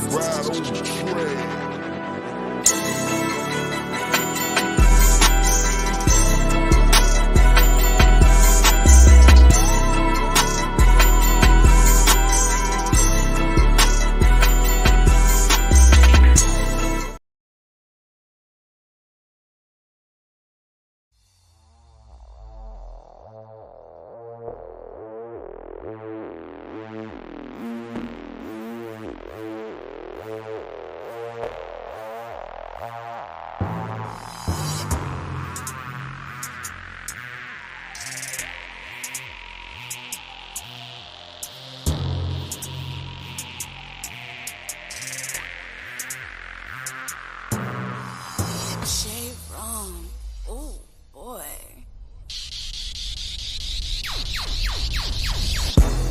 Ride on the train.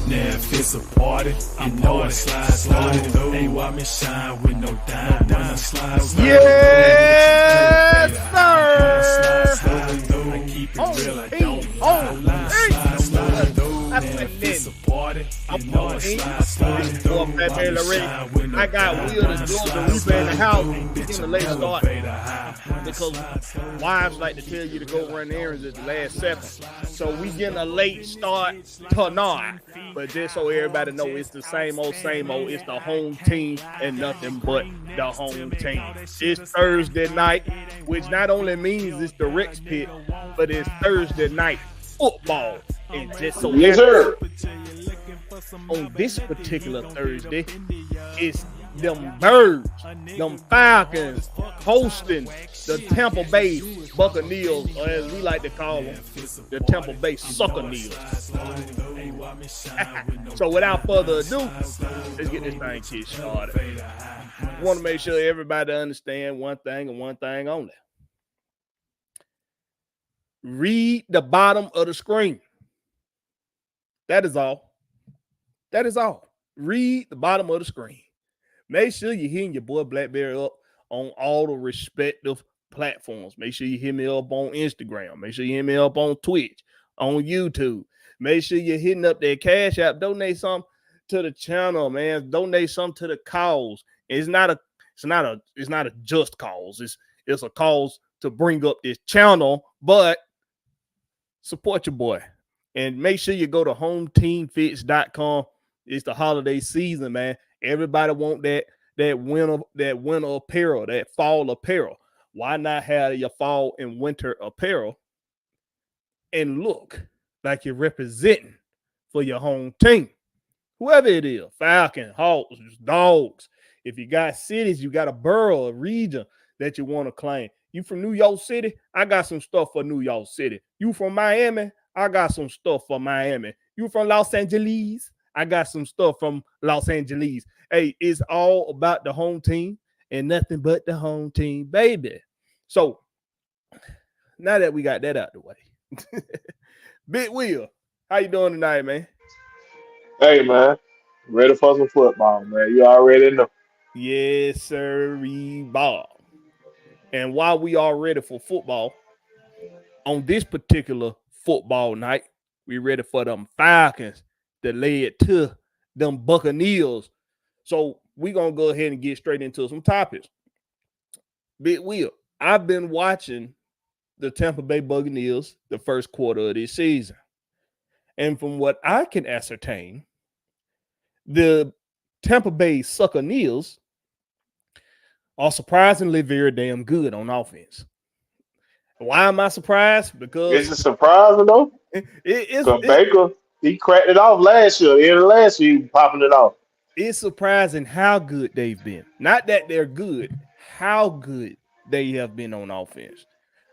Now if it's a party, I know it slide. Ain't why me shine with no dime. Slide. Yes, sir. I keep it real, I don't lie. Slide. If it's a party, I know it slide. I got Will to do the replay in the house. Getting the late start because wives like to tell you to go run errands at the last second. So we getting a late start tonight. But just so everybody know, it's the same old. It's the home team and nothing but the home team. It's Thursday night, which not only means it's the Rex Pit, but it's Thursday night football. And just so yes, sir. On this particular Thursday, it's them Birds, them Falcons hosting the Tampa Bay Buccaneers, or as we like to call them, the Tampa Bay Succaneers. So without further ado, let's get this thing kick started. I want to make sure everybody understand one thing and one thing only. Read the bottom of the screen. That is all. That is all. Read the bottom of the screen. Make sure you're hitting your boy Blakberry up on all the respective platforms. Make sure you hit me up on Instagram. Make sure you hit me up on Twitch, on YouTube. Make sure you're hitting up that Cash App. Donate something to the channel, man. Donate something to the cause. It's not a just cause. It's a cause to bring up this channel, but support your boy. And make sure you go to hometeamfits.com. It's the holiday season, man. Everybody want that winter apparel, that fall apparel. Why not have your fall and winter apparel and look like you're representing for your home team? Whoever it is, Falcon, Hawks, Dogs. If you got cities, you got a borough, a region that you want to claim. You from New York City? I got some stuff for New York City. You from Miami? I got some stuff for Miami. You from Los Angeles? I got some stuff from Los Angeles. Hey, it's all about the home team and nothing but the home team, baby. So now that we got that out the way, Big Will, how you doing tonight, man? Hey, man. Ready for some football, man. You already know. Yes, sir, Bob. And while we are ready for football, on this particular football night, we ready for them Falcons that led to them Buccaneers. So we're going to go ahead and get straight into some topics. Big Will, I've been watching the Tampa Bay Buccaneers the first quarter of this season. And from what I can ascertain, the Tampa Bay Succaneers are surprisingly very damn good on offense. Why am I surprised? Because is it surprising though? It's Baker, he cracked it off last year. In the last year, he was popping it off. It's surprising how good they've been. Not that they're good, how good they have been on offense.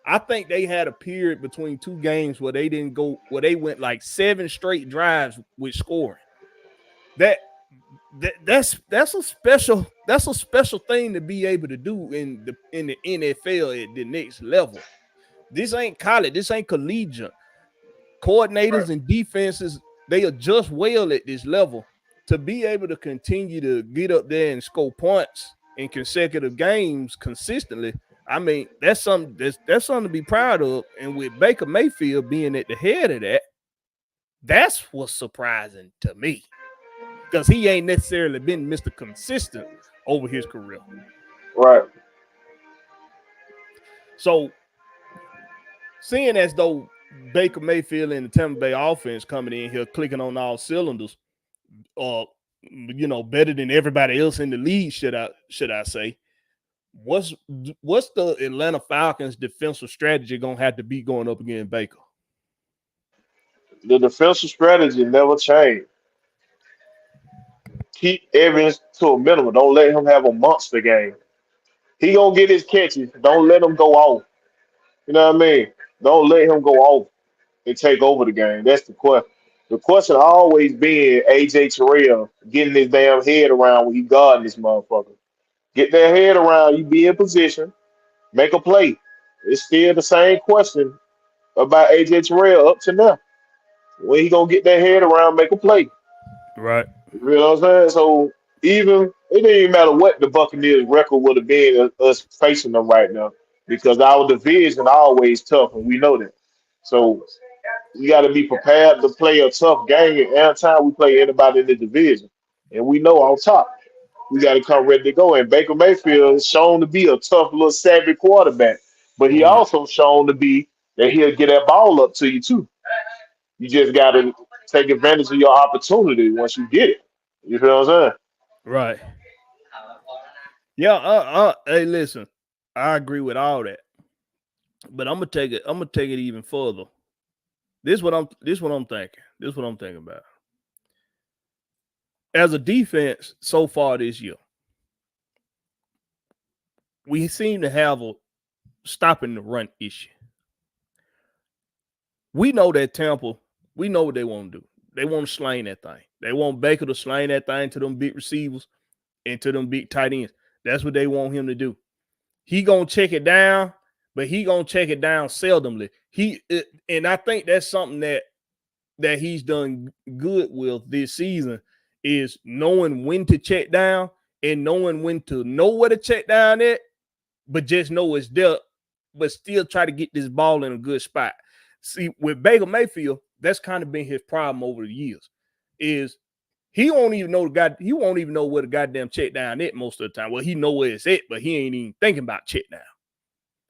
I think they had a period between two games where they they went like 7 straight drives with scoring. That's a special thing to be able to do in the NFL at the next level. This ain't college. This ain't collegiate. Coordinators and defenses, they adjust well at this level to be able to continue to get up there and score points in consecutive games consistently. I mean, that's something to be proud of. And with Baker Mayfield being at the head of that, that's what's surprising to me. Because he ain't necessarily been Mr. Consistent, over his career. Right. So, seeing as though Baker Mayfield and the Tampa Bay offense coming in here clicking on all cylinders, better than everybody else in the league, should I say? What's the Atlanta Falcons defensive strategy gonna have to be going up against Baker? The defensive strategy never changed. Keep Evans to a minimum. Don't let him have a monster game. He gonna get his catches. Don't let him go off. You know what I mean? Don't let him go off and take over the game. That's the question. The question always been AJ Terrell getting his damn head around when he guarding this motherfucker. Get that head around, you be in position, make a play. It's still the same question about AJ Terrell up to now. When he gonna get that head around, make a play. Right. You know what I'm saying? So even it didn't even matter what the Buccaneers record would have been us facing them right now because our division always tough and we know that. So we got to be prepared to play a tough game every time we play anybody in the division. And we know on top, we got to come ready to go. And Baker Mayfield is shown to be a tough little savvy quarterback, but he Oh yeah. also shown to be that he'll get that ball up to you too. You just got to take advantage of your opportunity once you get it. You feel what I'm saying? Right. Yeah. Hey, listen. I agree with all that, but I'm gonna take it. I'm gonna take it even further. This what I'm thinking. This is what I'm thinking about. As a defense, so far this year, we seem to have a stopping the run issue. We know that Tampa, we know what they want to do. They want to sling that thing. They want Baker to sling that thing to them big receivers and to them big tight ends. That's what they want him to do. He gonna check it down, but he gonna check it down seldomly. And I think that's something that he's done good with this season is knowing when to check down and knowing when to know where to check down at, but just know it's there, but still try to get this ball in a good spot. See, with Baker Mayfield, that's kind of been his problem over the years. Is he won't even know where the goddamn check down at most of the time. Well, he know where it's at, but he ain't even thinking about check down.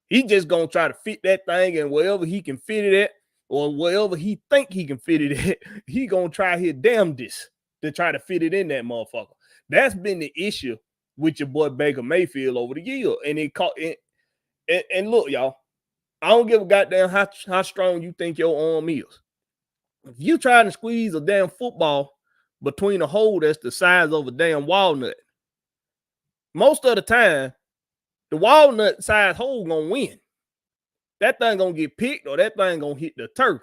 He just gonna try to fit that thing and wherever he can fit it at, or wherever he think he can fit it at, he gonna try his damnedest to try to fit it in that motherfucker. That's been the issue with your boy Baker Mayfield over the year. And it caught and look, y'all, I don't give a goddamn how strong you think your arm is. If you try to squeeze a damn football between a hole that's the size of a damn walnut, most of the time, the walnut size hole gonna win. That thing gonna get picked or that thing gonna hit the turf.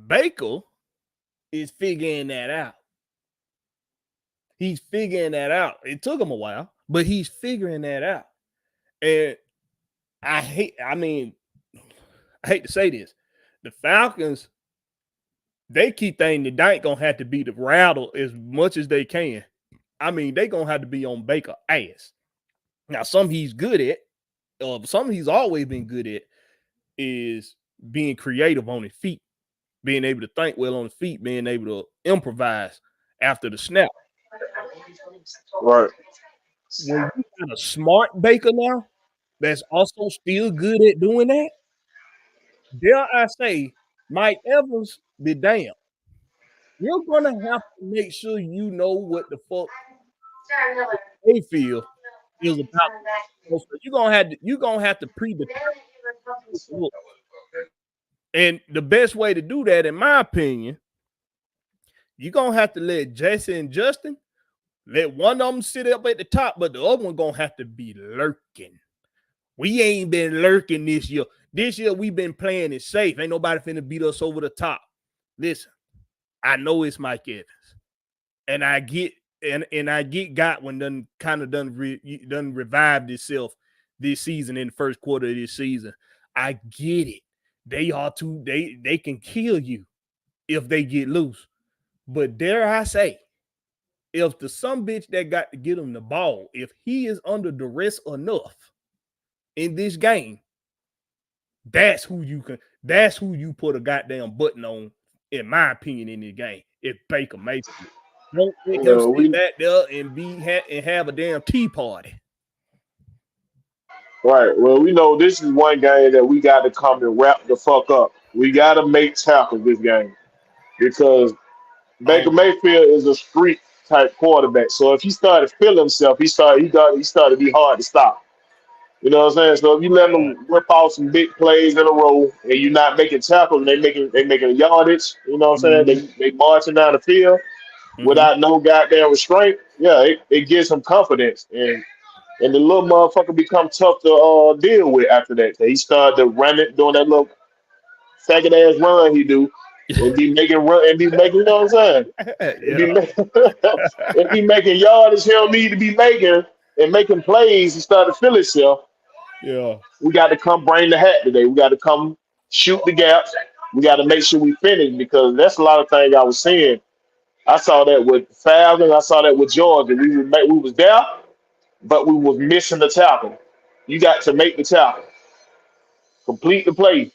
Baker is figuring that out. He's figuring that out. It took him a while, but he's figuring that out. And I hate to say this. The Falcons, they keep thinking they ain't gonna have to be the rattle as much as they can. I mean, they gonna have to be on Baker ass. Now, something he's good at, something he's always been good at, is being creative on his feet, being able to think well on his feet, being able to improvise after the snap. Right. When you got a smart Baker now, that's also still good at doing that, dare I say, Mike Evans be damned. You're gonna have to make sure you know what the fuck Mayfield is about. So you're gonna have to predetermine. And the best way to do that, in my opinion, you're gonna have to let Jesse and Justin let one of them sit up at the top, but the other one gonna have to be lurking. We ain't been lurking this year. This year we've been playing it safe. Ain't nobody finna beat us over the top. Listen, I know it's Mike Evans, and I get Godwin done revived itself this season in the first quarter of this season. I get it. They can kill you if they get loose. But dare I say, if the some bitch that got to get him the ball, if he is under duress enough in this game, that's who you put a goddamn button on, in my opinion, in this game. It's Baker Mayfield. Don't let You him know, sit we back there and and have a damn tea party. right. Well, we know this is one game that we got to come and wrap the fuck up. We got to make tackles this game because Baker Oh, Mayfield is a street type quarterback. So if he started to feel himself, he started to be hard to stop. You know what I'm saying? So if you let God. them whip out some big plays in a row and you're not making tackles, and they making yardage. You know what I'm saying? Mm-hmm. They marching down the field Mm-hmm. without no goddamn restraint. Yeah, it gives him confidence and the little motherfucker become tough to deal with after that. So he started to run it, doing that little faggot ass run he do, and be making run and be making, you know what I'm saying? And be Yeah. and be making yardage he don't need to be making and making plays. He started to feel himself. Yeah. We got to come bring the hat today. We got to come shoot the gaps. We got to make sure we finish because that's a lot of things I was seeing. I saw that with Falcons. I saw that with Georgia. We was there, but we was missing the tackle. You got to make the tackle, complete the play,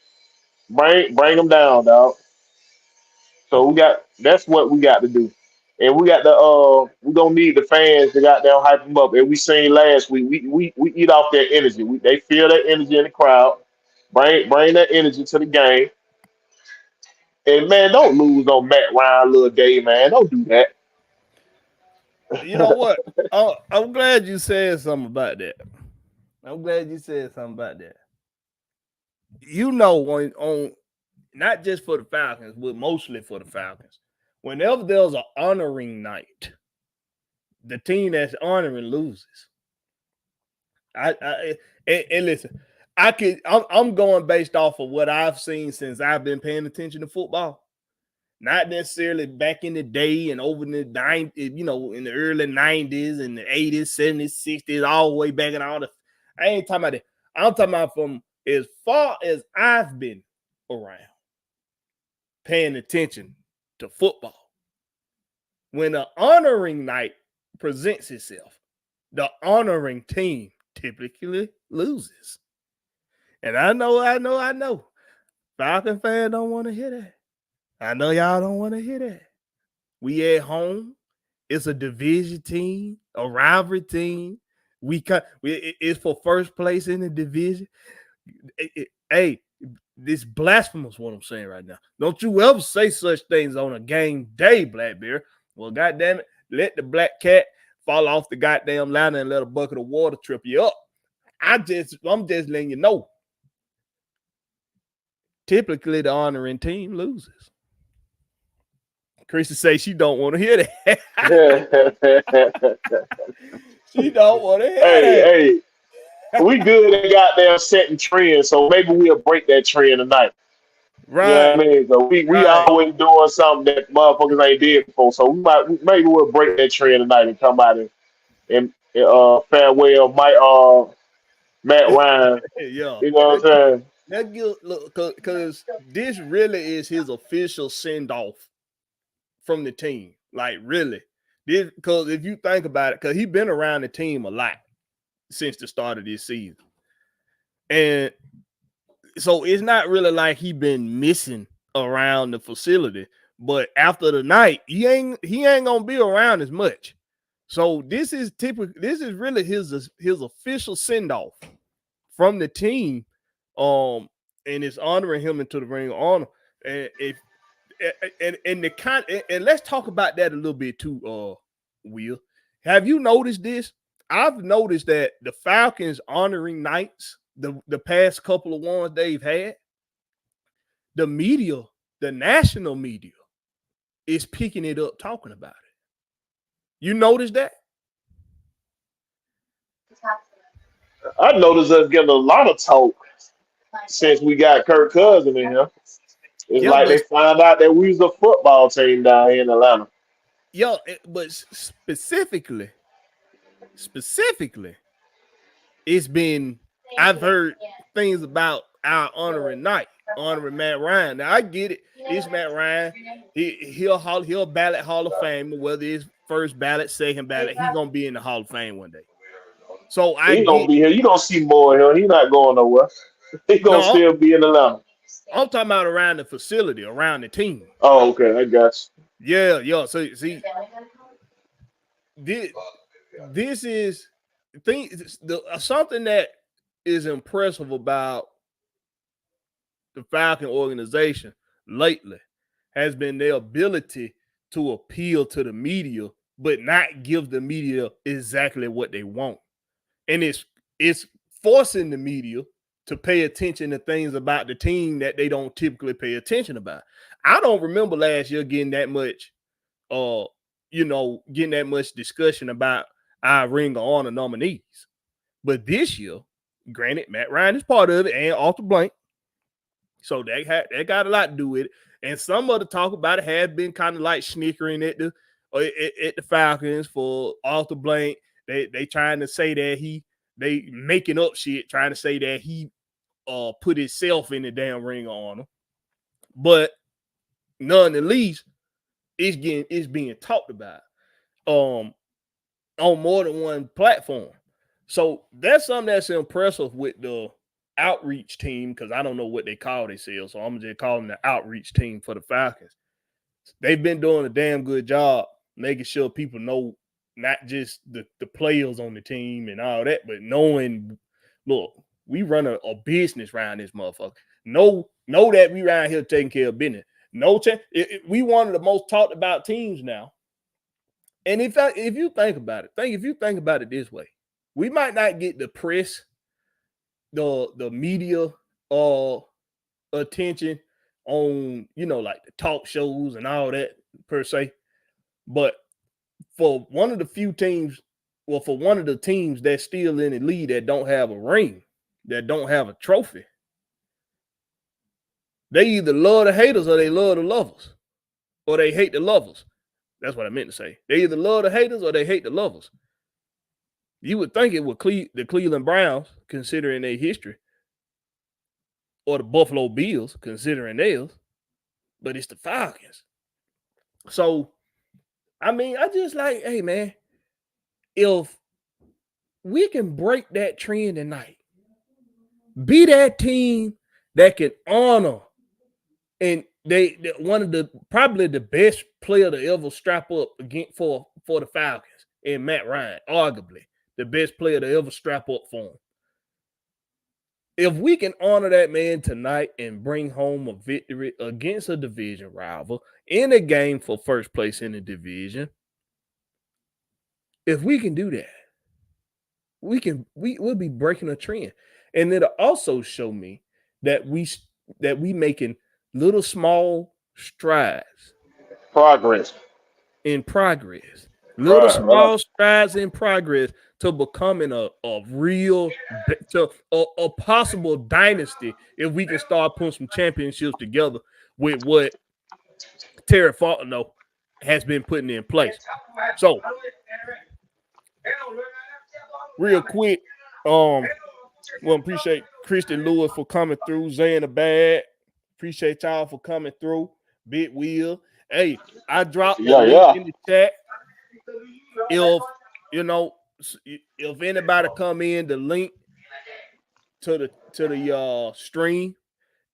bring them down, dog. So we got that's what we got to do, and we got the we gonna need the fans to goddamn hype them up. And we seen last week, we eat off their energy. They feel that energy in the crowd. Bring that energy to the game. And man, don't lose on Matt Ryan, little day, man. Don't do that. You know what? I'm glad you said something about that. I'm glad you said something about that. You know, on not just for the Falcons, but mostly for the Falcons. Whenever there's an honoring night, the team that's honoring loses. And listen, I'm going based off of what I've seen since I've been paying attention to football. Not necessarily back in the day and over in the in the early 90s and the 80s, 70s, 60s, all the way back in all the. I ain't talking about that. I'm talking about from as far as I've been around paying attention to football. When the honoring night presents itself, the honoring team typically loses. And I know. Falcon fans don't want to hear that. I know y'all don't want to hear that. We at home. It's a division team, a rivalry team. It's for first place in the division. Hey, this blasphemous what I'm saying right now. Don't you ever say such things on a game day, Blakberry. Well, goddamn it, let the black cat fall off the goddamn ladder and let a bucket of water trip you up. I'm just letting you know. Typically, the honoring team loses. Chrissy say she don't want to hear that. She don't want to hear Hey, that. hey, we good at goddamn setting trends, so maybe we'll break that trend tonight. You know what Right, I mean? So we right. always doing something that motherfuckers ain't did before. So maybe we'll break that trend tonight and come out and farewell Matt Ryan. Yeah. You know what I'm saying? That look, because this really is his official send off from the team. Like, really. This, because if you think about it, because he's been around the team a lot since the start of this season. And so it's not really like he been missing around the facility. But after the night, he ain't gonna be around as much. So this is really his official send off from the team, and it's honoring him into the ring of honor. And if and the kind and let's talk about that a little bit too, Will. Have you noticed this? I've noticed that the Falcons honoring nights, the past couple of ones they've had, the media, the national media, is picking it up, talking about it. You notice that? I noticed us getting a lot of talk since we got Kirk Cousins in here. It's Yeah, like they but found out that we was a football team down here in Atlanta. but specifically, it's been I've heard things about our honoring night, honoring Matt Ryan. Now I get it. It's Matt Ryan. He'll ballot Hall of Fame, whether it's first ballot, second ballot, he's gonna be in the Hall of Fame one day. So I He gonna get be here. You gonna see more of him. He not going nowhere. He gonna no. still be in Atlanta. I'm talking about around the facility, around the team. Oh, okay, I got you. Yeah. So see, this is something that is impressive about the Falcon organization lately has been their ability to appeal to the media, but not give the media exactly what they want. And it's forcing the media to pay attention to things about the team that they don't typically pay attention about. I don't remember last year getting that much getting that much discussion about our Ring of Honor nominees. But this year, granted, Matt Ryan is part of it and Arthur Blank. So that got a lot to do with it. And some of the talk about it has been kind of like snickering at the Falcons for Arthur Blank. They trying to say that they making up shit, trying to say that he put himself in the damn Ring of Honor. But nonetheless, it's being talked about on more than one platform. So that's something that's impressive with the outreach team, because I don't know what they call themselves, so I'm just calling the outreach team for the Falcons. They've been doing a damn good job making sure people know not just the players on the team and all that, but knowing, look, we run a business around this motherfucker. Know that we around here taking care of business. We one of the most talked about teams now. And if you think about it this way, we might not get the press, the media attention on, like the talk shows and all that per se. But for one of the teams that's still in the league that don't have a ring, that don't have a trophy, they either love the haters or they love the lovers, or they hate the lovers. That's what I meant to say. They either love the haters or they hate the lovers. You would think it would the Cleveland Browns, considering their history, or the Buffalo Bills, considering theirs, but it's the Falcons. So, I mean, I just like, hey, man, if we can break that trend tonight, be that team that can honor, and they one of the probably the best player to ever strap up against for the Falcons, and Matt Ryan, arguably the best player to ever strap up for him. If we can honor that man tonight and bring home a victory against a division rival in a game for first place in the division, if we can do that, we'll be breaking a trend. And it'll also show me that we making little small strides. Progress. Little small strides in progress to becoming a possible dynasty if we can start putting some championships together with what Terry Fontenot has been putting in place. So, real quick, appreciate Christian Lewis for coming through. Zay in the bag. Appreciate y'all for coming through. Big Wheel. Hey, I dropped the link in the chat. If anybody come in, the link to the stream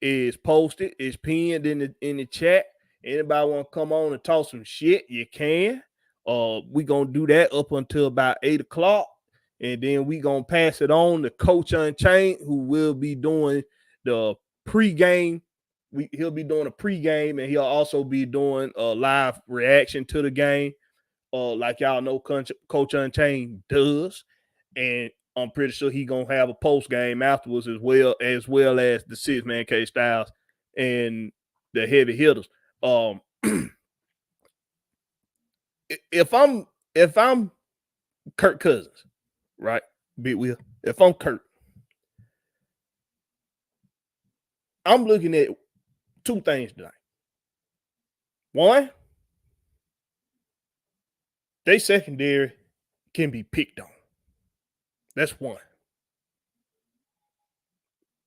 is posted, is pinned in the chat. Anybody want to come on and talk some shit, you can. We gonna do that up until about 8 o'clock, and then we gonna pass it on to Coach Unchained, who will be doing the pregame. He'll be doing a pregame, and he'll also be doing a live reaction to the game. Like y'all know, Coach Unchained does, and I'm pretty sure he's gonna have a post game afterwards, as well as the 6-man K Styles and the heavy hitters. If I'm Kirk Cousins, right, Big Wheel. If I'm Kirk, I'm looking at two things tonight. One, they secondary can be picked on. That's one.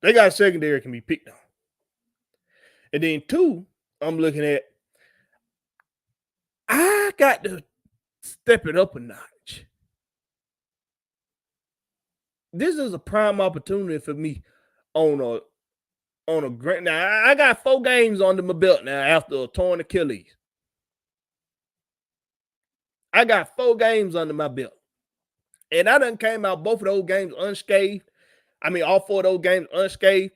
They got a secondary can be picked on. And then two, I'm looking at, I got to step it up a notch. This is a prime opportunity for me on a great. Now, I got 4 games under my belt now after a torn Achilles. I got 4 games under my belt. And I done came out both of those games unscathed. I mean, all 4 of those games unscathed.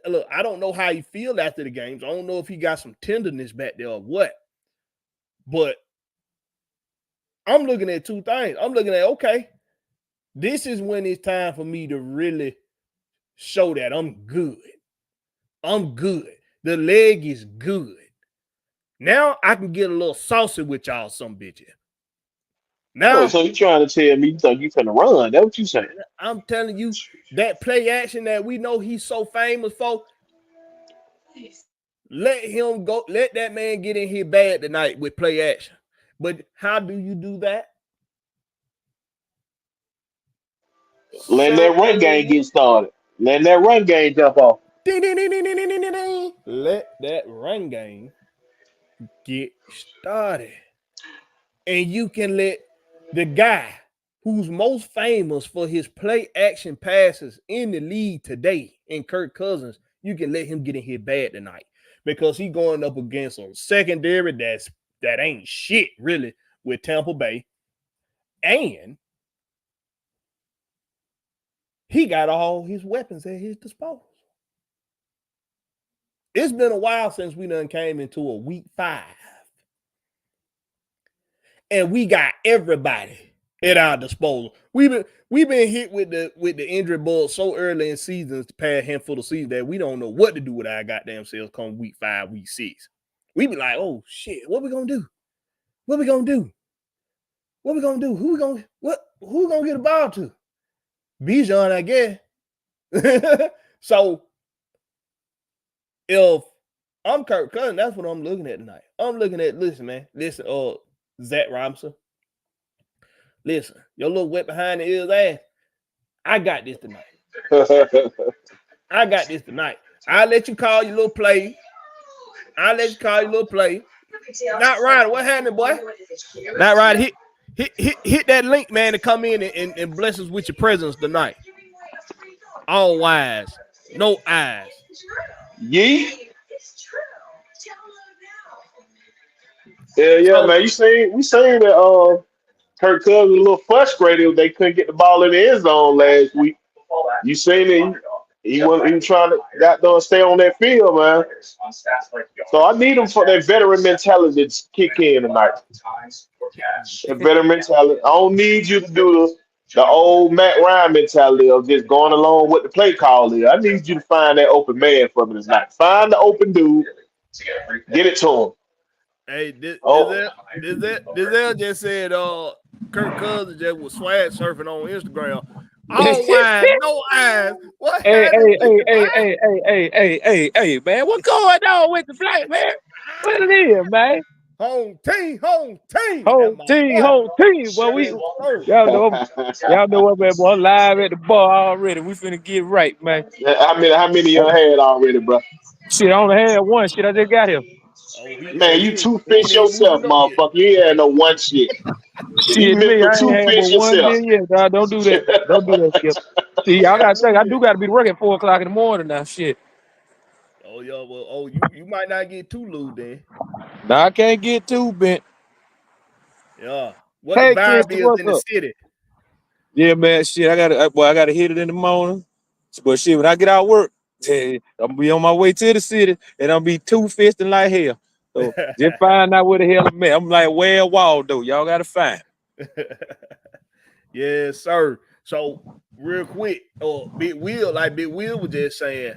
Look, I don't know how he feel after the games. I don't know if he got some tenderness back there or what. But I'm looking at 2 things. I'm looking at, okay, this is when it's time for me to really show that I'm good. I'm good. The leg is good. Now I can get a little saucy with y'all, some bitches. Oh, Now so you trying to tell me you think you finna run? That's what you saying? I'm telling you, that play action that we know he's so famous for, let him go. Let that man get in here bad tonight with play action. But how do you do that? Letting that run game get started. Letting that run game jump off. Ding, ding, ding, ding, ding, ding, ding, ding. Let that run game get started. And you can let the guy who's most famous for his play action passes in the league today, in Kirk Cousins, you can let him get in here bad tonight because he's going up against a secondary that ain't shit really with Tampa Bay. And he got all his weapons at his disposal. It's been a while since we done came into a week 5. And we got everybody at our disposal. We've been hit with the injury bug so early in seasons, the past handful of seasons, that we don't know what to do with our goddamn selves come week 5, week 6. We be like, oh shit, what we gonna do? What we gonna do? What we gonna do? Who gonna get a ball to? Bijan, I guess. So if I'm Kirk Cousins, that's what I'm looking at tonight. I'm looking at, listen, Zach Robinson. Listen, your little wet behind the ears ass. I got this tonight. I got this tonight. I'll let you call your little play. Not Ryder. What happened, boy? Not Ryder. Hit that link, man, to come in and bless us with your presence tonight. All wise, no eyes. Yeet. Yeah, man. We seen that Kirk Cousins was a little frustrated they couldn't get the ball in the end zone last week. You seen it? He wasn't trying to got there and stay on that field, man. So I need him for that veteran mentality to kick in tonight. That veteran mentality. I don't need you to do the old Matt Ryan mentality of just going along with the play call here. I need you to find that open man for me tonight. Find the open dude. Get it to him. Hey, Dizel just said Kirk Cousins just was swag surfing on Instagram. All wise, no eyes. What? Hey, man. What's going on with the flight, man? What it is, man? Home team. Home team. Well, y'all know what, man, boy. I'm live at the bar already. We finna get right, man. How many you had already, bro? Shit, I only had one. Shit, I just got here. Man, you two-fish yourself, motherfucker. You ain't had no one shit. Shit, me, I ain't had but 1 million. Dog. Don't do that. Don't do that, Skip. See, y'all gotta think, I do gotta be working at 4 o'clock in the morning now. Shit. Oh, yeah, well, you might not get too loose then. Nah, I can't get too bent. Yeah. What Hey, the vibe Chris, is in the up? city? Yeah, man, shit, I gotta hit it in the morning. But shit, when I get out of work, I'm be on my way to the city and I'll be two-fisting like hell. So just find out where the hell I'm at. I'm like, where Waldo? Y'all gotta find. Yes, sir. So real quick, Big Will was just saying,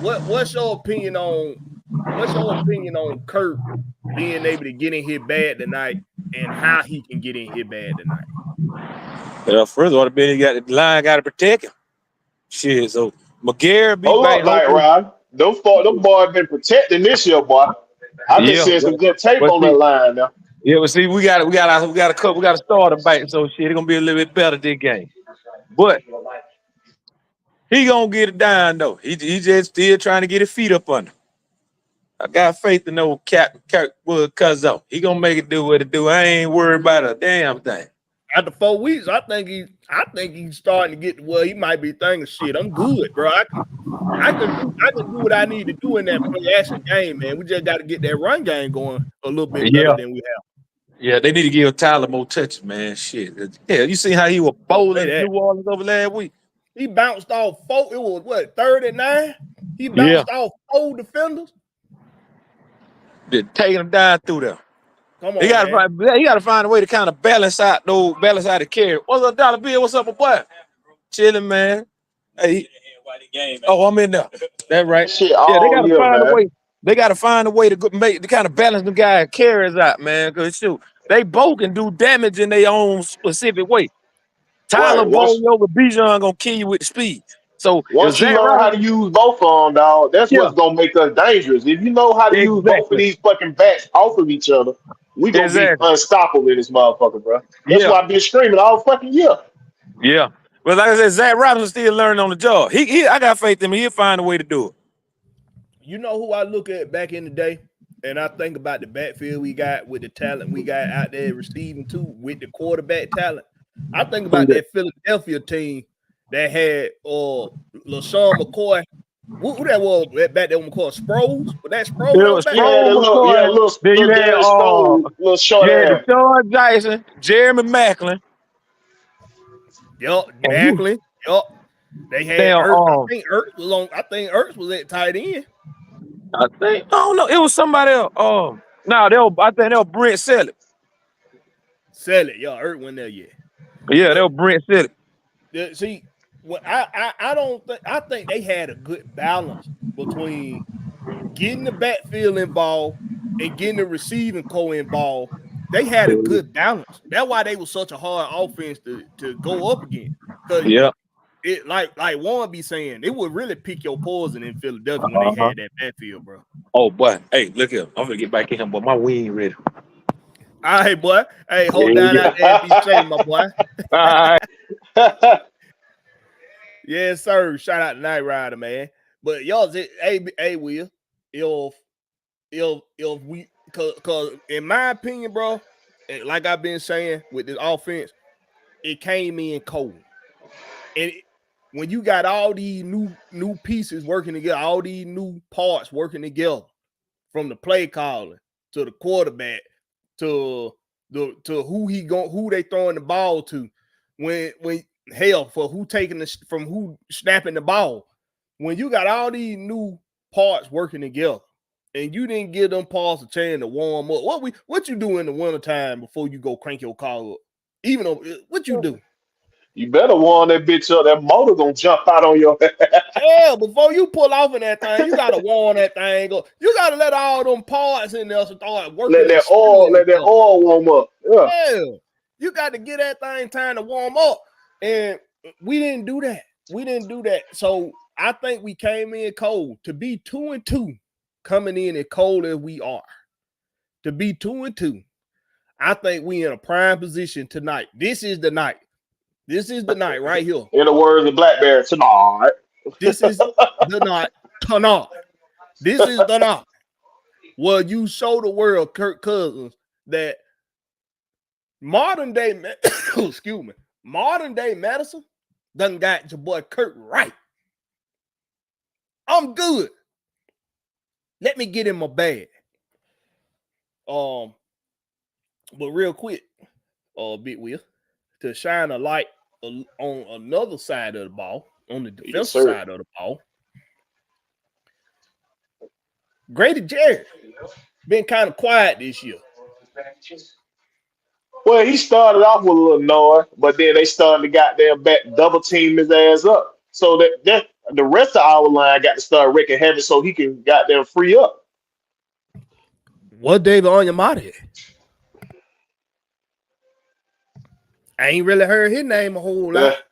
what's your opinion on Kurt being able to get in here bad tonight and how he can get in here bad tonight? Well, first of all, the line got to protect him. Shit, so McGarry be back. Like Rob, them boys been protecting this year, boy. I've been seeing some good tape on that line now. Yeah, but see, we got a starter back, so shit, it's gonna be a little bit better this game. But he gonna get it down though. He just still trying to get his feet up under. I got faith in old Kirk Cousins. He gonna make it do what it do. I ain't worried about a damn thing. After 4 weeks, I think he's starting to get to where he might be thinking, shit, I'm good, bro. I can do what I need to do in that play action game, man. We just got to get that run game going a little bit better than we have. Yeah, they need to give Tyler more touches, man. Shit. Yeah, you see how he was bowling that. New Orleans over last week? He bounced off 4. It was what, 39? He Yeah. bounced off 4 defenders. They're taking him down through there. Come He on, got man. to find a way to kind of balance out the carry. What's up, Dollar Bill? What's up, my boy? Chilling, man. Hey, oh, I'm in there. That's right. Shit Yeah, they all got to year, find a man. way. They got to find a way to make to kind of balance the guy carries out, man. Because shoot, they both can do damage in their own specific way. Tyler Right. Boyd over Bijan gonna kill you with the speed. So if Once you Zach learn how to Robinson, use both of them, dog, that's yeah, what's gonna make us dangerous. If you know how to use both of exactly, these fucking bats off of each other, we gonna be exactly, unstoppable in this motherfucker, bro. That's yeah, why I've been screaming all fucking year. yeah. But like I said, Zach Robinson still learning on the job. I got faith in him. He'll find a way to do it. You know who I look at back in the day? And I think about the backfield we got with the talent we got out there receiving too, with the quarterback talent. I think about that Philadelphia team that had LaShawn McCoy. Who that was back there? McCoy Sproles? Was that Sproles It that was was back there? Sproles, McCoy. Then you Little had Darius Sproul, little short you had ass. Deshaun Jackson, Jeremy Macklin. Yup, And Macklin. Yup. They had damn, Ertz. I think Ertz was at tight end. I don't know. It was somebody else. I think they were Brent Selleck. Sell it. Y'all Ertz went there yet. Yeah, they were Brent Selleck. See, what I don't think I think they had a good balance between getting the backfield involved and getting the receiving core involved. They had a good balance. That's why they were such a hard offense to go up against. Because Yeah. it like Warren be saying, it would really pick your poison in Philadelphia when they had that backfield, bro. Oh boy, hey, look here. I'm gonna get back in here, but my wing ain't ready. All right, boy. Hey, hold down out there and be safe, my boy. All right. Yes, sir. Shout out to Night Rider, man. But y'all, hey, Will, if we, cause in my opinion, bro, like I've been saying with this offense, it came in cold, and when you got all these new pieces working together, all these new parts working together, from the play calling to the quarterback to who they throwing the ball to, when hell for who taking from who snapping the ball, when you got all these new parts working together and you didn't give them parts a chance to warm up, what you do in the wintertime before you go crank your car up? Even though what you do? You better warm that bitch up. That motor gonna jump out on your Yeah, before you pull off in that thing, you gotta warm that thing up. You gotta let all them parts in there start working. let that oil warm up. Yeah. Yeah, you got to get that thing time to warm up, and we didn't do that. So I think we came in cold. To be 2-2, coming in as cold as we are, to be 2-2, I think we in a prime position tonight. This is the night. This is the night right here. In the words of Blakberry, tonight. This is the night tonight. This is the night. Well, you show the world, Kirk Cousins, that modern day medicine done got your boy Kirk right. I'm good. Let me get in my bag. But real quick, Big Will, to shine a light on another side of the ball, on the defensive side of the ball. Grady Jarrett been kind of quiet this year. Well, he started off with a little noise, but then they started to goddamn back double team his ass up. So that the rest of our line got to start wreaking havoc so he can goddamn free up. What David Onyemata? I ain't really heard his name a whole lot.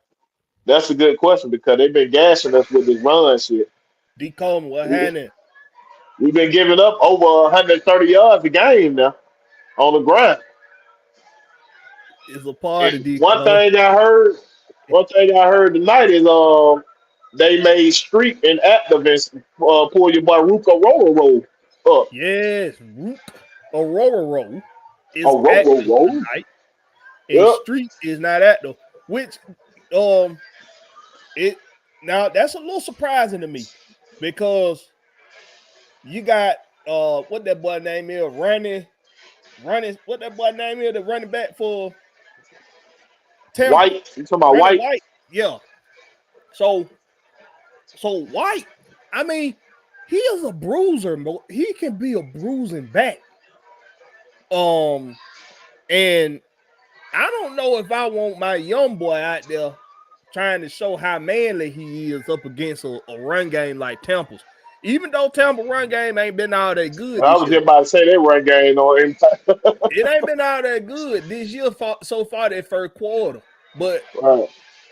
That's a good question because they've been gashing us with this run shit. D. Coleman, what happened? We've been giving up over 130 yards a game now on the ground. It's a part of D. One thing I heard tonight is they made Street and activists pull your boy Ruka Roll up. Yes, Rook Aurora is active tonight. And Street is not active, which now that's a little surprising to me because you got what that boy name is, running. What that boy name is? The running back for Tampa. White. You talking about Brandon White? Yeah. So White. I mean, he is a bruiser. He can be a bruising back. And I don't know if I want my young boy out there trying to show how manly he is up against a run game like Tampa's. Even though Tampa run game ain't been all that good I this was year. just about to say that run game on impact. It ain't been all that good this year so far that first quarter. But Right.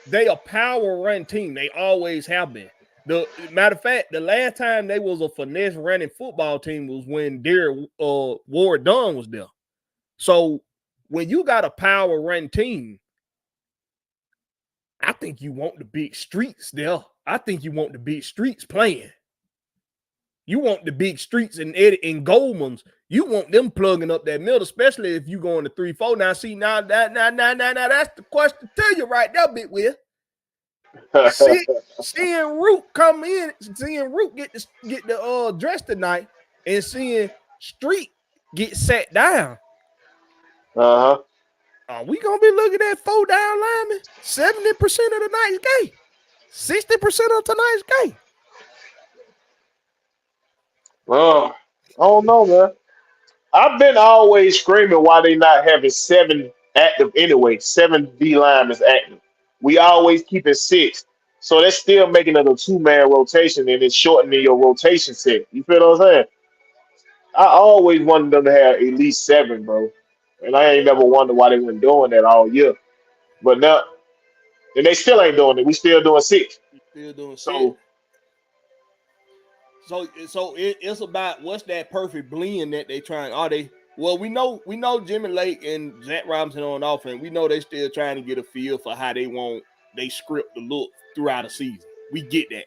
they a power run team. They always have been. The matter of fact, the last time they was a finesse running football team was when Derek Ward Dunn was there. So when you got a power run team, I think you want the big streets there. I think you want the big streets playing. You want the big streets and Goldman's. You want them plugging up that middle, especially if you go into 3-4. Now, see, now that's the question to you right there, Big Will. Seeing Root come in, seeing Root get the dress tonight, and seeing Street get sat down. Uh-huh. Are we gonna be looking at 4 down linemen 70% of the night's game, 60% of tonight's game? I don't know, man. I've been always screaming why they not having 7 active anyway, 7 D linemen active. We always keep it 6. So that's still making it a 2-man rotation and it's shortening your rotation set. You feel what I'm saying? I always wanted them to have at least 7, bro. And I ain't never wondered why they weren't doing that all year. But now, and they still ain't doing it. We still doing 6. Still doing So, So it's about what's that perfect blend that they trying. Are they? Well, we know Jimmy Lake and Zach Robinson on offense. We know they still trying to get a feel for how they want they script to look throughout the season. We get that.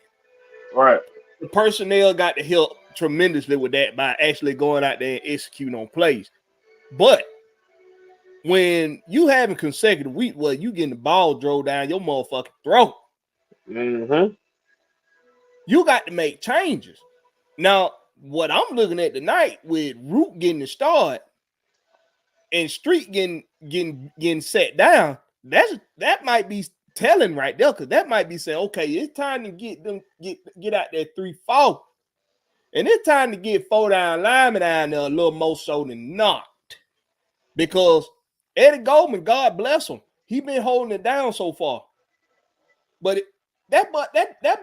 right. The personnel got to help tremendously with that by actually going out there and executing on plays. But when you having consecutive week, well, you getting the ball drove down your motherfucking throat. Mm-hmm. You got to make changes. Now, what I'm looking at tonight with Root getting the start and Street getting set down, that might be telling right there, because that might be saying, okay, it's time to get out there 3-4. And it's time to get 4 down linemen down there a little more so than not. Because Eddie Goldman, God bless him, he been holding it down so far. But that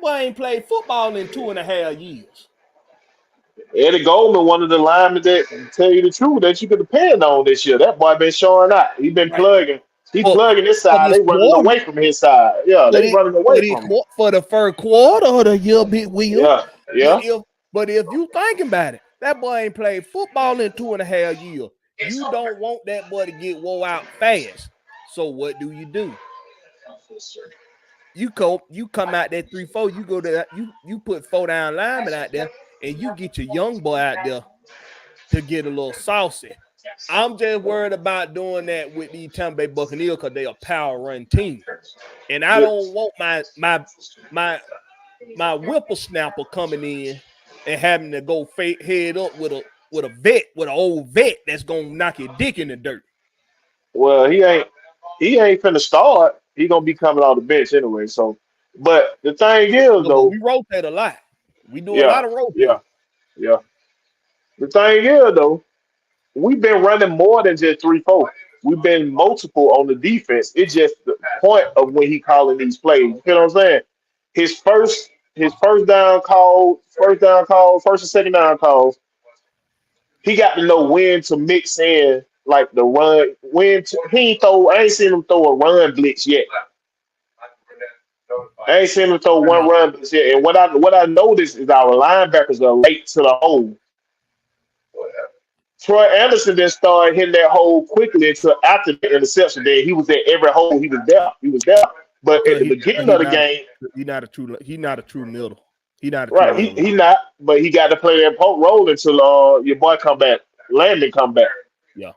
boy ain't played football in 2.5 years. Eddie Goldman, one of the linemen that tell you the truth that you could depend on this year. That boy been showing out. He been plugging. He plugging his side. They running away from his side. Yeah, they running away from him. For the first quarter of the year, Big Will. Yeah. But if you thinking about it, that boy ain't played football in 2.5 years. You don't want that boy to get wore out fast. So what do? You come out there 3-4. You go to you put 4 down linemen out there, and you get your young boy out there to get a little saucy. I'm just worried about doing that with the Tampa Bay Buccaneers because they a power run team, and I don't want my whippersnapper coming in and having to go head up with an old vet that's gonna knock your dick in the dirt. Well, he ain't finna start. He gonna be coming off the bench anyway. So, but the thing is, though, we rotate a lot. We do a lot of rotating. Yeah. The thing is, though, we've been running more than just 3-4. We've been multiple on the defense. It's just the point of when he calling these plays. You know what I'm saying? His first down call, first and second down calls, he got to know when to mix in like the run. I ain't seen him throw a run blitz yet. I ain't seen him throw one run blitz yet. And what I noticed is our linebackers are late to the hole. Troy Anderson then started hitting that hole quickly until after the interception. Then he was at every hole. He was there. But at the beginning of the game, he's not a true middle. He not a true right. middle. He not. But he got to play that poke roll until your boy come back, Landon come back. Yeah.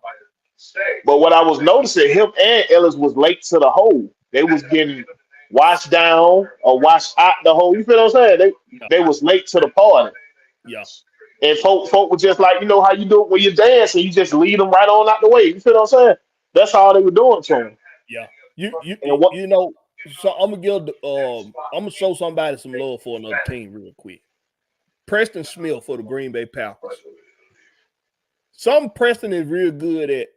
But what I was noticing, him and Ellis was late to the hole. They was getting washed down or washed out the hole. You feel what I'm saying? They was late to the party. Yeah. And folk were just like, you know how you do it when you dance and you just lead them right on out the way. You feel what I'm saying? That's all they were doing to him. Yeah. You And what you know, so I'm gonna I'm gonna show somebody some love for another team real quick. Preston Smith for the Green Bay Packers. Something Preston is real good at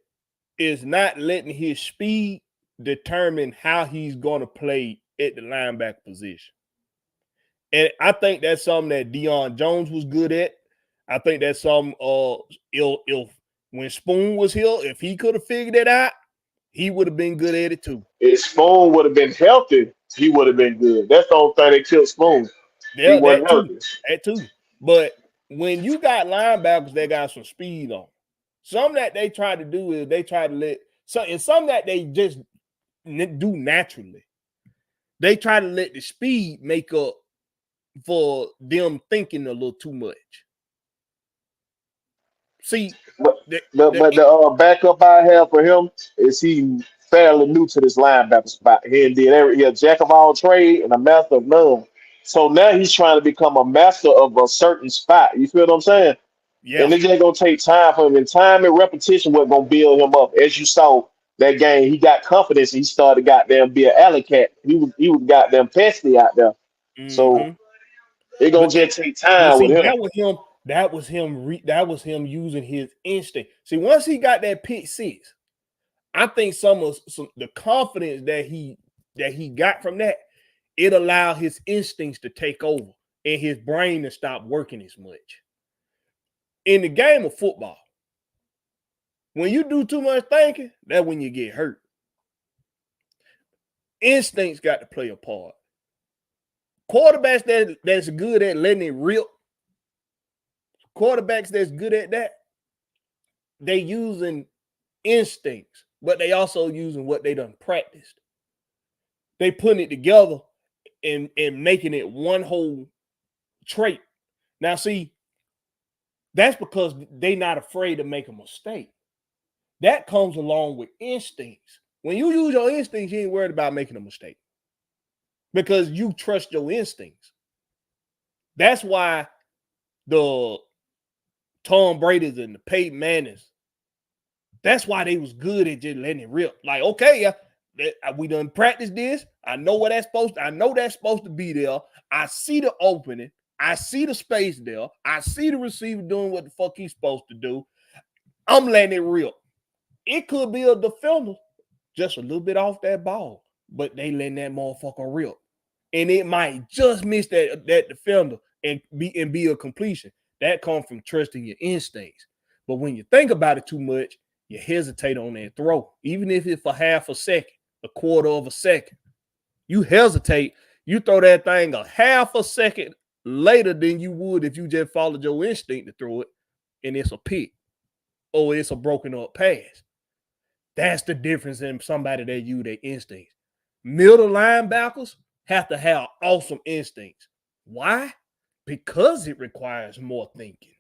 is not letting his speed determine how he's gonna play at the linebacker position. And I think that's something that Deion Jones was good at. I think that's something if when Spoon was here, if he could have figured it out, he would have been good at it too. if Spoon would have been healthy, he would have been good. That's the only thing that killed Spoon. He Yeah, wasn't healthy. that too. But when you got linebackers that got some speed on, some that they try to do is they try to some that they just do naturally. They try to let the speed make up for them thinking a little too much. See, But the backup I have for him is he fairly new to this linebacker spot. He a jack of all trade and a master of none. So now he's trying to become a master of a certain spot. You feel what I'm saying? yeah, And it's just gonna take time for him. And time and repetition was gonna build him up. As you saw that game, he got confidence and he started goddamn be an alley cat. He was goddamn pesky out there. So mm-hmm. it gonna But just take But time see, with him. that was him. That was him using his instinct. See, once he got that pick six, I think some the confidence that he got from that, it allowed his instincts to take over and his brain to stop working as much. In the game of football, when you do too much thinking, that's when you get hurt. Instincts got to play a part. Quarterbacks that's good at letting it rip. Quarterbacks that's good at that, they using instincts, but they also using what they done practiced. They putting it together and making it one whole trait. Now, see, that's because they not afraid to make a mistake. That comes along with instincts. When you use your instincts, you ain't worried about making a mistake because you trust your instincts. That's why the Tom Brady's and the Peyton Mannings, that's why they was good at just letting it rip. Like, okay, we done practiced this. I know what that's supposed to. I know that's supposed to be there. I see the opening. I see the space there. I see the receiver doing what the fuck he's supposed to do. I'm letting it rip. It could be a defender just a little bit off that ball, but they letting that motherfucker rip. And it might just miss that defender and be a completion. That comes from trusting your instincts. But when you think about it too much, you hesitate on that throw. Even if it's for half a second, a quarter of a second. You hesitate. You throw that thing a half a second later than you would if you just followed your instinct to throw it, and it's a pick or it's a broken up pass. That's the difference in somebody that use their instincts. Middle linebackers have to have awesome instincts. Why? Because it requires more thinking.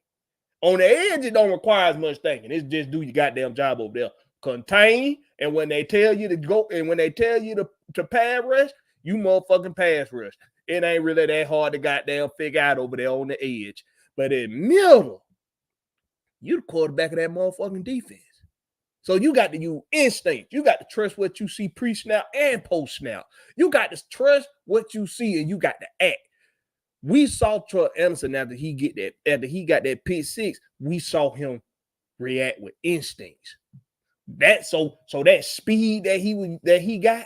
On the edge, it don't require as much thinking. It's just do your goddamn job over there. Contain, and when they tell you to go, and when they tell you to pass rush, you motherfucking pass rush. It ain't really that hard to goddamn figure out over there on the edge. But in middle, you the quarterback of that motherfucking defense. So you got to use instinct. You got to trust what you see pre-snap and post-snap. You got to trust what you see, and you got to act. We saw Troy Anderson after he got that pick six. We saw him react with instincts. That speed that he got,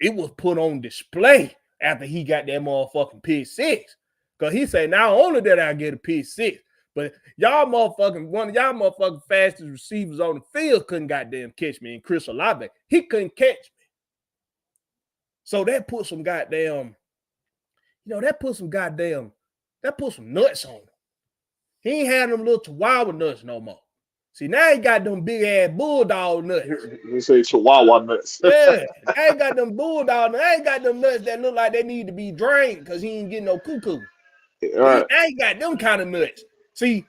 it was put on display after he got that motherfucking pick six. Because he said, not only did I get a pick six, but one of y'all motherfucking fastest receivers on the field couldn't goddamn catch me. And Chris Olave, he couldn't catch me. So that put some goddamn, that put some nuts on him. He ain't had them little chihuahua nuts no more. See, now he got them big ass bulldog nuts. You say chihuahua nuts. Yeah, I ain't got them bulldog nuts. I ain't got them nuts that look like they need to be drained because he ain't getting no cuckoo. Right. I ain't got them kind of nuts. See,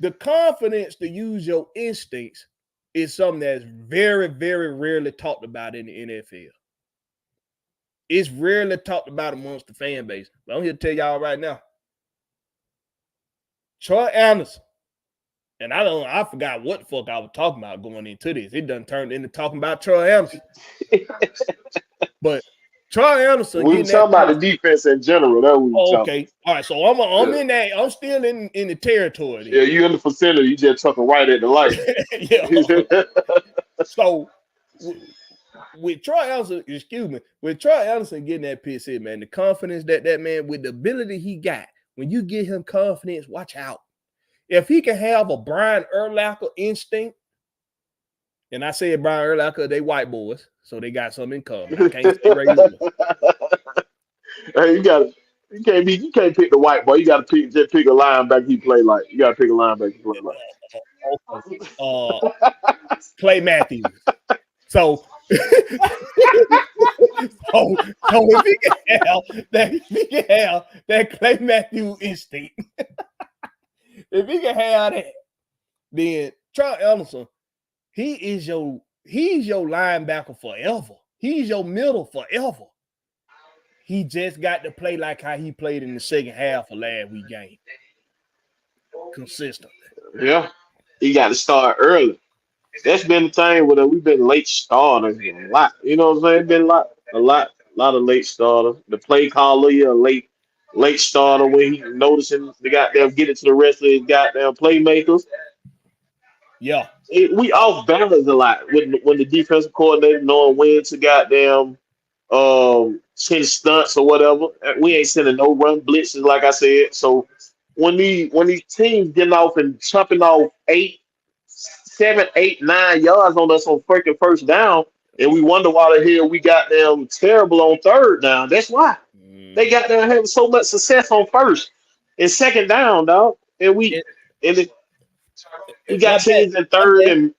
the confidence to use your instincts is something that's very, very rarely talked about in the NFL. It's rarely talked about amongst the fan base. But I'm here to tell y'all right now, Troy Anderson, and I forgot what the fuck I was talking about going into this. It done turned into talking about Troy Anderson. But Troy Anderson, we were talking about the defense in general. That we were okay. All right, so I'm in that. I'm still in the territory. Then. Yeah, you in the vicinity. You just talking right at the light. Yeah. So with Troy Anderson, getting that piss in, man, the confidence that man, with the ability he got, when you give him confidence, watch out. If he can have a Brian Urlacher instinct, and I said Brian Urlacher, they white boys, so they got something in common. I can't say regular. Hey, you can't pick the white boy. You got to pick a linebacker he play like. You got to pick a linebacker he play like. Clay Matthews. So if he can have that Clay Matthews instinct, if he can have that, then Troy Anderson, he's your linebacker forever. He's your middle forever. He just got to play like how he played in the second half of last week game. Consistent. Yeah. He got to start early. That's been the thing with we've been late starters a lot. You know what I'm saying? Been a lot of late starters. The play caller, a late starter when he noticing the goddamn get it to the rest of his goddamn playmakers. Yeah. We off balance a lot when the defensive coordinator knowing when to goddamn send stunts or whatever. We ain't sending no run blitzes, like I said. So when these teams getting off and chopping off 7, 8, 9 yards on us on freaking first down, and we wonder why the hell we got them terrible on third down. That's why they got them having so much success on first and second down, dog. And we got teams in third and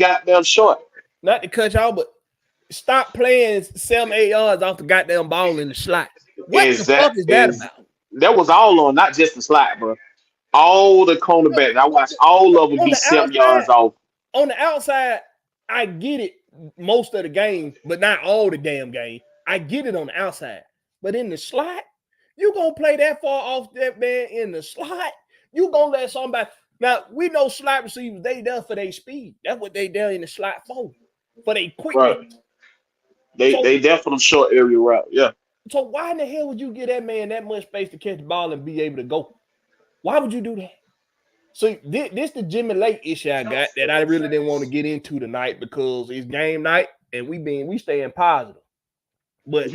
got them short. Not to cut y'all, but stop playing 7, 8 yards off the goddamn ball in the slot. What the fuck is that about? That was all on, not just the slot, bro. All the cornerbacks. I watched all of them be 7 yards off. On the outside, I get it most of the game, but not all the damn game. I get it on the outside. But in the slot, you going to play that far off that man in the slot? You going to let somebody... Now, we know slot receivers, they there for their speed. That's what they there in the slot for their quickness. Right. They there for the short area route, yeah. So why in the hell would you give that man that much space to catch the ball and be able to go? Why would you do that? So this the Jimmy Lake issue I got that I really didn't want to get into tonight because it's game night and we staying positive. But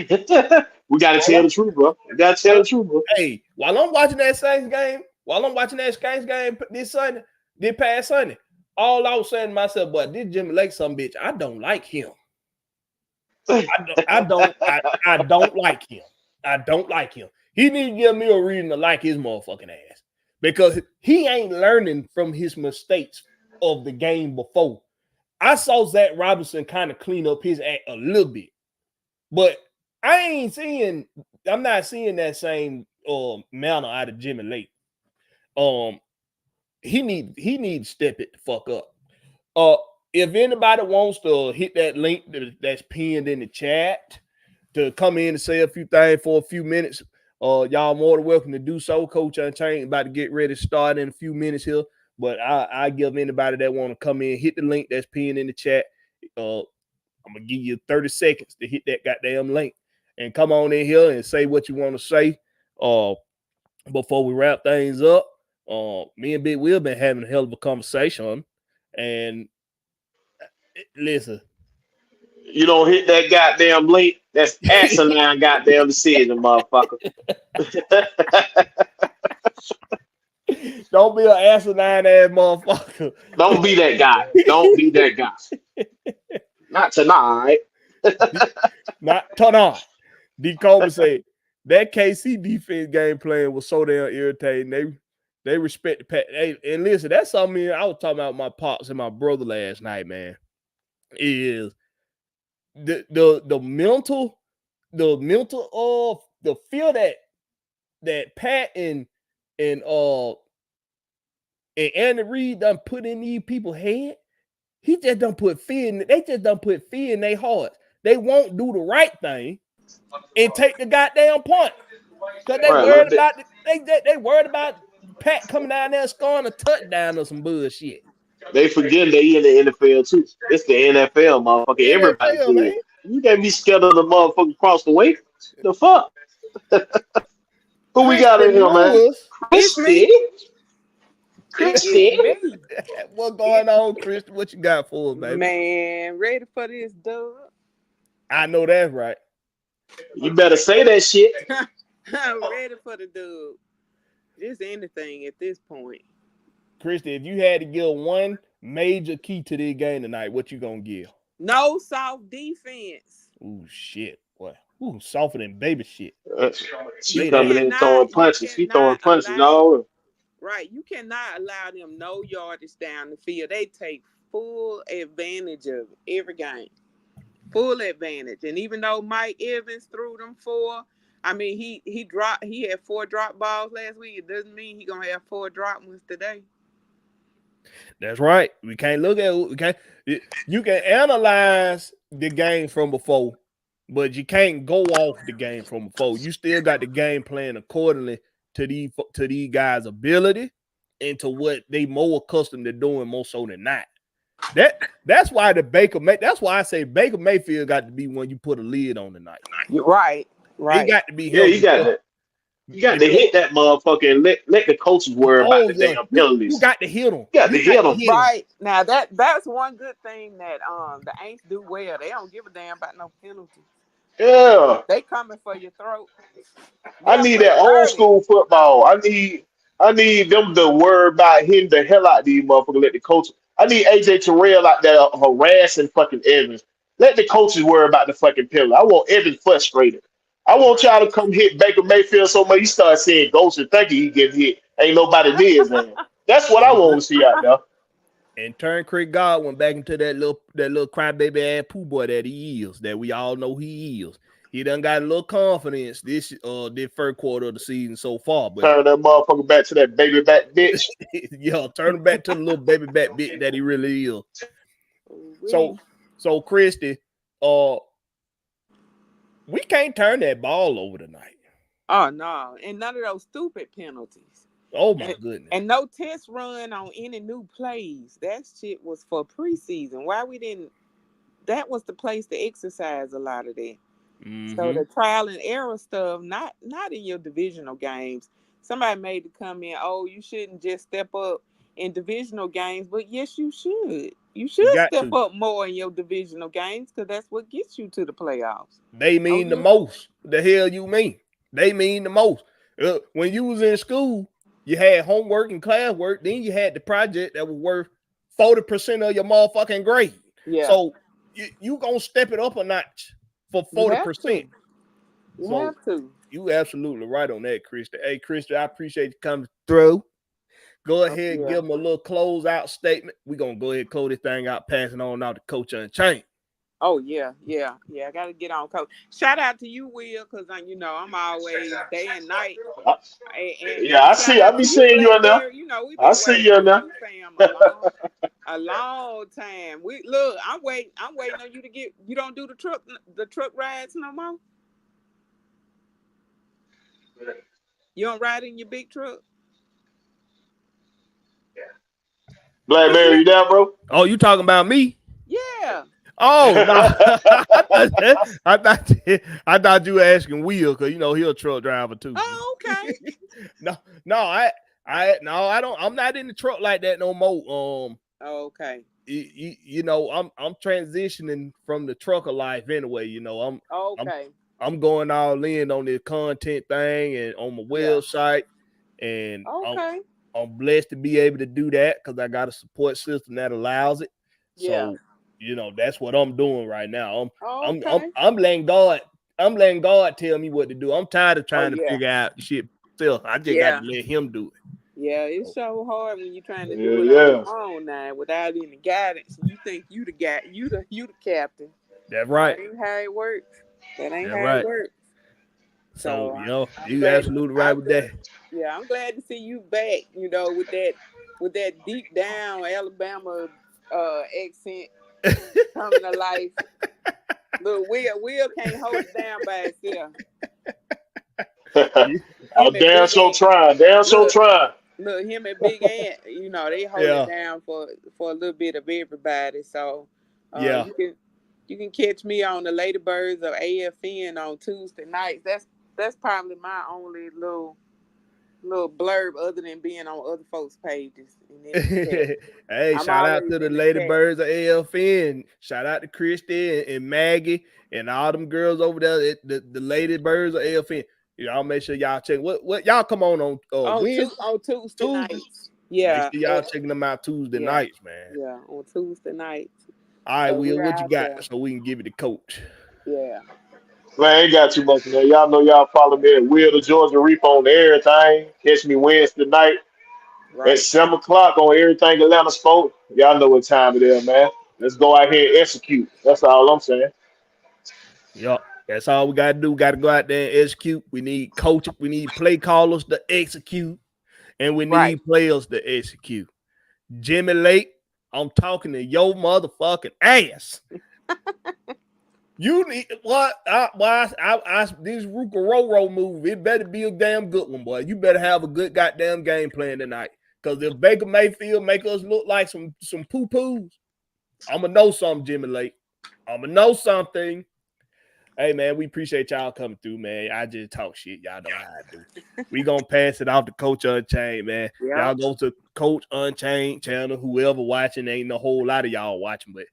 we gotta tell the truth, bro. We gotta tell the truth, bro. Hey, while I'm watching that Saints game this past Sunday, all I was saying to myself, but this Jimmy Lake some bitch, I don't like him. I don't like him. I don't like him. He need to give me a reason to like his motherfucking ass because he ain't learning from his mistakes of the game before. I saw Zach Robinson kind of clean up his act a little bit, but I'm not seeing that same manner out of Jimmy Lake. He need to step it the fuck up. If anybody wants to hit that link that's pinned in the chat to come in and say a few things for a few minutes, y'all more than welcome to do so. Coach Unchained about to get ready to start in a few minutes here, but I give anybody that want to come in, hit the link that's pinned in the chat. I'm going to give you 30 seconds to hit that goddamn link and come on in here and say what you want to say before we wrap things up. Me and Big Will been having a hell of a conversation, and listen. You don't hit that goddamn link. That's asinine goddamn decision, motherfucker. Don't be an asinine ass motherfucker. Don't be that guy. Don't be that guy. Not tonight. Not tonight. D. Coleman said that KC defense game plan was so damn irritating. They respect the pack. And listen, that's something I was talking about with my pops and my brother last night, man. Is the mental of the fear that Pat and Andy Reid done put in these people's head. He just done put fear in. They just done put fear in their hearts. They won't do the right thing and take the goddamn point because they worried about they worried about Pat coming down there scoring a touchdown or some bullshit. They forget they in the NFL too. It's the NFL, motherfucker. Everybody NFL, good. man. You can't be scared of the motherfucker across the way. The fuck? Who we got in here, man? Lewis. Christy. Christy. What's going on, Chris? What you got for us, baby? Man, ready for this dub? I know that's right. You better say that shit. I'm ready for the dub. Just anything at this point. Christy, if you had to give one major key to this game tonight, what you gonna give? No soft defense. Ooh, shit. What? Ooh, softer than baby shit. She coming in throwing punches. She throwing punches all. Right. You cannot allow them no yardage down the field. They take full advantage of every game. Full advantage. And even though Mike Evans threw them 4, I mean, he had 4 drop balls last week. It doesn't mean he's gonna have 4 drop ones today. That's right. We can't look at you can analyze the game from before, but you can't go off the game from before. You still got the game plan accordingly to these guys' ability and to what they more accustomed to doing more so than not. That's why that's why I say Baker Mayfield got to be one you put a lid on tonight. Right. He got to be You got to hit that motherfucker and let the coaches worry about the damn penalties. You got to hit them. You got to hit them. Right. Now that's one good thing that the Aints do well. They don't give a damn about no penalties. Yeah. They coming for your throat. I need that old school football. I need them to worry about hitting the hell out of these motherfuckers. Let the coach. I need AJ Terrell out there harassing fucking Evans. Let the coaches worry about the fucking penalty. I want Evans frustrated. I want y'all to come hit Baker Mayfield so much you start seeing ghosts and thinking he getting hit. Ain't nobody near, man. That's what I want to see out there. And turn Chris Godwin back into that little crybaby ass poo boy that he is, that we all know he is. He done got a little confidence this first quarter of the season so far. But turn that motherfucker back to that baby back bitch. Yeah, turn him back to the little baby back bitch that he really is. So Christy, we can't turn that ball over tonight. Oh no, and none of those stupid penalties. Oh my goodness. And no test run on any new plays. That shit was for preseason. Why we didn't? That was the place to exercise a lot of that. Mm-hmm. So the trial and error stuff, not in your divisional games. Somebody made the comment, "Oh, you shouldn't just step up in divisional games," but yes, you should. You should step up more in your divisional games because that's what gets you to the playoffs. They mean the most. The hell you mean? They mean the most. When you was in school, you had homework and classwork. Then you had the project that was worth 40% of your motherfucking grade. Yeah. So you gonna step it up a notch for 40%. You have to. You absolutely right on that, Christy. Hey, Christy, I appreciate you coming through. Go ahead and give them a little closeout statement. We're going to go ahead and close this thing out, passing on out to Coach Unchained. Oh, yeah. I got to get on, Coach. Shout out to you, Will, because, I'm always day and night. I see. I be seeing you in there. I see you in there. A long time. I'm waiting on you to get, you don't do the truck rides no more? You don't ride in your big truck? Blackberry, you down, bro? Oh, you talking about me? Yeah. Oh, no. I thought you were asking Will because he a truck driver too. Oh, okay. I don't. I'm not in the truck like that no more. Okay. I'm transitioning from the trucker life anyway. I'm going all in on this content thing and on my website, and I'm blessed to be able to do that because I got a support system that allows it. So, that's what I'm doing right now. I'm letting God tell me what to do. I'm tired of trying to figure out shit myself. I just got to let him do it. Yeah, it's so hard when you're trying to do it on your own now without any guidance. You think you the guy, you the captain. That's right. That ain't how it works. It works. So, you absolutely right with that. Yeah, I'm glad to see you back, with that deep down Alabama accent coming to life. Look, Will can't hold it down by itself. I'm damn so trying. look, him and Big Ant, you know, they hold Yeah. it down for a little bit of everybody. So Yeah. you can catch me on the Ladybirds of AFN on Tuesday nights. That's probably my only little blurb other than being on other folks' pages and in the chat. Hey, I'm shout out always to the in the chat. Ladybirds of AFN. Shout out to Christy and Maggie and all them girls over there. The Ladybirds of AFN. Y'all make sure y'all check. What y'all come on Wednesday? On Tuesday nights. Yeah. Make sure y'all checking them out Tuesday nights, man. Yeah, on Tuesday nights. All right, So Will, we're what you out got there. so we can give it to Coach? Yeah. Man, I ain't got too much, man. Y'all know y'all follow me at Will the Georgia Reap on everything. Catch me Wednesday night at Right. 7 o'clock on everything Atlanta Sports. Y'all know what time it is, man. Let's go out here and execute. That's all I'm saying. Yup. That's all we gotta do. We gotta go out there and execute. We need coaches, we need play callers to execute, and we Right. need players to execute. Jimmy Lake, I'm talking to your motherfucking ass. You need what? This Ruka move, it better be a damn good one, boy. You better have a good goddamn game plan tonight. Because if Baker Mayfield make us look like some poo-poos, I'ma know something, Jimmy Lake. I'ma know something. Hey, man, we appreciate y'all coming through, man. I just talk shit. Y'all know how I do. We gonna pass it off to Coach Unchained, man. Yep. Y'all go to Coach Unchained channel. Whoever watching, ain't a whole lot of y'all watching, but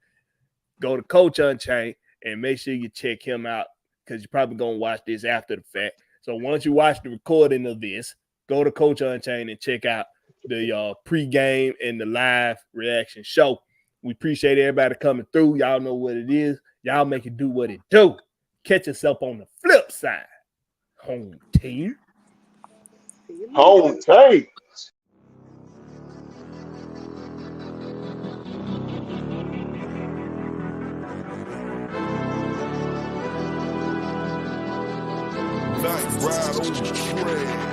go to Coach Unchained and make sure you check him out because you're probably gonna watch this after the fact. So once you watch the recording of this, go to Coach Unchained and check out the pregame and the live reaction show. We appreciate everybody coming through. Y'all know what it is. Y'all make it do what it do. Catch yourself on the flip side. Home team. Home team. Night ride on the train.